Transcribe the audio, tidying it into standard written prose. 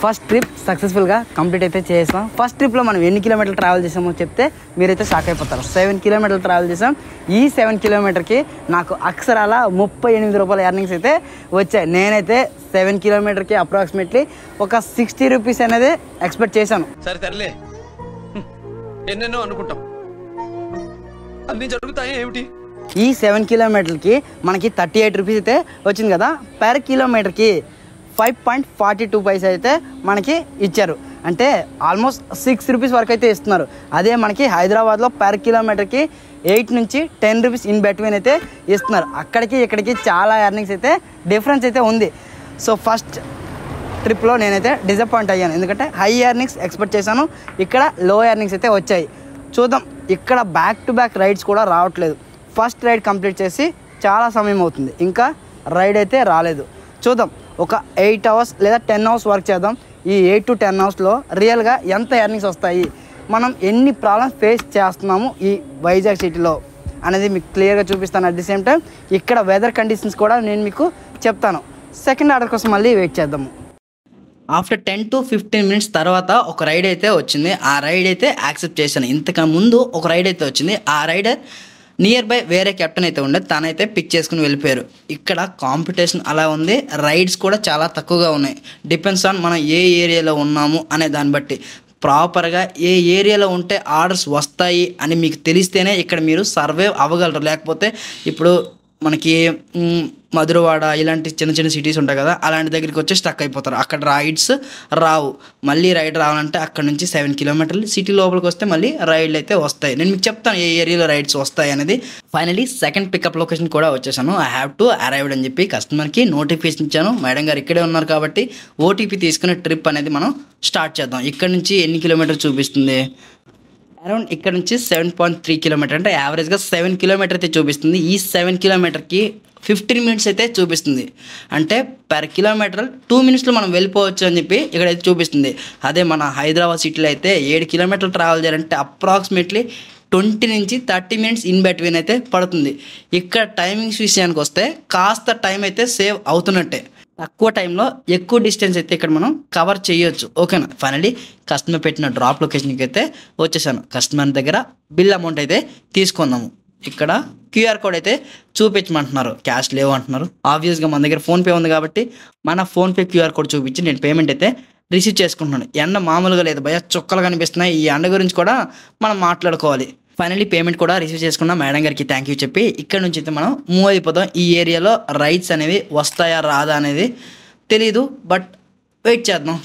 First trip సక్సెస్ఫుల్గా complete అయితే చేసాం. ఫస్ట్ ట్రిప్లో మనం ఎన్ని కిలోమీటర్లు ట్రావెల్ చేసామో చెప్తే మీరైతే షాక్ అయిపోతారు. 7 కిలోమీటర్లు ట్రావెల్ చేసాం. ఈ 7 కిలోమీటర్కి నాకు అక్షరాల 38 రూపాయల ఎర్నింగ్స్ అయితే వచ్చాయి. నేనైతే 7 కిలోమీటర్కి అప్రాక్సిమేట్లీ ఒక 60 రూపీస్ అనేది ఎక్స్పెక్ట్ చేశాను. సరే తరలే, ఎన్నెన్నో అనుకుంటాం, అన్నీ జరుగుతాయి ఏమిటి. ఈ 7 కిలోమీటర్కి మనకి 38 రూపీస్ అయితే వచ్చింది కదా. పర్ కిలోమీటర్కి 5.42 పైసా అయితే మనకి ఇచ్చారు. అంటే ఆల్మోస్ట్ 6 రూపీస్ వరకు అయితే ఇస్తున్నారు. అదే మనకి హైదరాబాద్లో పర్ కిలోమీటర్కి 8 నుంచి 10 రూపీస్ ఇన్ బిట్వీన్ అయితే ఇస్తున్నారు. అక్కడికి ఇక్కడికి చాలా ఎర్నింగ్స్ అయితే డిఫరెన్స్ అయితే ఉంది. సో ఫస్ట్ ట్రిప్లో నేనైతే డిసప్పాయింట్ అయ్యాను, ఎందుకంటే హై ఎర్నింగ్స్ ఎక్స్పెక్ట్ చేశాను, ఇక్కడ లో ఎర్నింగ్స్ అయితే వచ్చాయి. చూద్దాం, ఇక్కడ బ్యాక్ టు బ్యాక్ రైడ్స్ కూడా రావట్లేదు. ఫస్ట్ రైడ్ కంప్లీట్ చేసి చాలా సమయం అవుతుంది, ఇంకా రైడ్ అయితే రాలేదు. చూద్దాం, ఒక 8 అవర్స్ లేదా 10 అవర్స్ వర్క్ చేద్దాం. ఈ 8 to 10 అవర్స్లో రియల్గా ఎంత ఎర్నింగ్స్ వస్తాయి, మనం ఎన్ని ప్రాబ్లమ్స్ ఫేస్ చేస్తున్నాము ఈ వైజాగ్ సిటీలో అనేది మీకు క్లియర్గా చూపిస్తాను. అట్ ది సేమ్ టైం ఇక్కడ వెదర్ కండిషన్స్ కూడా నేను మీకు చెప్తాను. సెకండ్ ఆర్డర్ కోసం మళ్ళీ వెయిట్ చేద్దాము. ఆఫ్టర్ 10 to 15 మినిట్స్ తర్వాత ఒక రైడ్ అయితే వచ్చింది. ఆ రైడ్ అయితే యాక్సెప్ట్ చేశాను. ఇంతకు ముందు ఒక రైడ్ అయితే వచ్చింది. ఆ రైడర్ నియర్ బై వేరే కెప్టెన్ అయితే ఉండే, తనైతే పిక్ చేసుకుని వెళ్ళిపోయారు. ఇక్కడ కాంపిటీషన్ అలా ఉంది, రైడ్స్ కూడా చాలా తక్కువగా ఉన్నాయి. డిపెండ్స్ ఆన్ మనం ఏ ఏరియాలో ఉన్నాము అనే దాన్ని బట్టి. ప్రాపర్గా ఏ ఏరియాలో ఉంటే ఆర్డర్స్ వస్తాయి అని మీకు తెలిస్తేనే ఇక్కడ మీరు సర్వైవ్ అవ్వగలరు. లేకపోతే ఇప్పుడు మనకి మధురవాడ ఇలాంటి చిన్న చిన్న సిటీస్ ఉంటాయి కదా, అలాంటి దగ్గరికి వచ్చి స్టక్ అయిపోతారు. అక్కడ రైడ్స్ రావు. మళ్ళీ రైడ్ రావాలంటే అక్కడ నుంచి 7 కిలోమీటర్లు సిటీ లోపలికి వస్తే మళ్ళీ రైడ్లు అయితే వస్తాయి. నేను మీకు చెప్తాను ఏ ఏరియాలో రైడ్స్ వస్తాయి అనేది. ఫైనలీ సెకండ్ పికప్ లొకేషన్ కూడా వచ్చేసాను. ఐ హ్యావ్ టు అరైవ్డ్ అని చెప్పి కస్టమర్కి నోటిఫికేషన్ ఇచ్చాను. మేడం గారు ఇక్కడే ఉన్నారు కాబట్టి ఓటీపీ తీసుకునే ట్రిప్ అనేది మనం స్టార్ట్ చేద్దాం. ఇక్కడ నుంచి ఎన్ని కిలోమీటర్ చూపిస్తుంది, అరౌండ్ ఇక్కడ నుంచి 7.3 కిలోమీటర్, అంటే యావరేజ్గా 7 కిలోమీటర్ అయితే చూపిస్తుంది. ఈ 7 కిలోమీటర్కి 15 మినిట్స్ అయితే చూపిస్తుంది. అంటే పర్ కిలోమీటర్ 2 మినిట్స్లో మనం వెళ్ళిపోవచ్చు అని చెప్పి ఇక్కడైతే చూపిస్తుంది. అదే మన హైదరాబాద్ సిటీలో అయితే 7 కిలోమీటర్లు ట్రావెల్ చేయాలంటే అప్రాక్సిమేట్లీ 20 నుంచి 30 మినిట్స్ ఇన్ బిట్వీన్ అయితే పడుతుంది. ఇక్కడ టైమింగ్స్ విషయానికి వస్తే కాస్త టైం అయితే సేవ్ అవుతున్నట్టే. తక్కువ టైంలో ఎక్కువ డిస్టెన్స్ అయితే ఇక్కడ మనం కవర్ చేయొచ్చు. ఓకేనా. ఫైనలీ కస్టమర్ పెట్టిన డ్రాప్ లొకేషన్కి అయితే వచ్చేసాను. కస్టమర్ దగ్గర బిల్ అమౌంట్ అయితే తీసుకుందాము. ఇక్కడ క్యూఆర్ కోడ్ అయితే చూపించమంటున్నారు, క్యాష్ లేవు అంటున్నారు. ఆబ్వియస్గా మన దగ్గర ఫోన్పే ఉంది కాబట్టి మన ఫోన్పే క్యూఆర్ కోడ్ చూపించి నేను పేమెంట్ అయితే రిసీవ్ చేసుకుంటున్నాను. ఎండ మామూలుగా లేదు భయ, చుక్కలు కనిపిస్తున్నాయి. ఈ ఎండ గురించి కూడా మనం మాట్లాడుకోవాలి. ఫైనలీ పేమెంట్ కూడా రిసీవ్ చేసుకున్నాం. మేడం గారికి థ్యాంక్ యూ చెప్పి ఇక్కడ నుంచి అయితే మనం మూవ్ అయిపోతాం. ఈ ఏరియాలో రైడ్స్ అనేవి వస్తాయా రాదా అనేది తెలీదు, బట్ వెయిట్ చేద్దాం.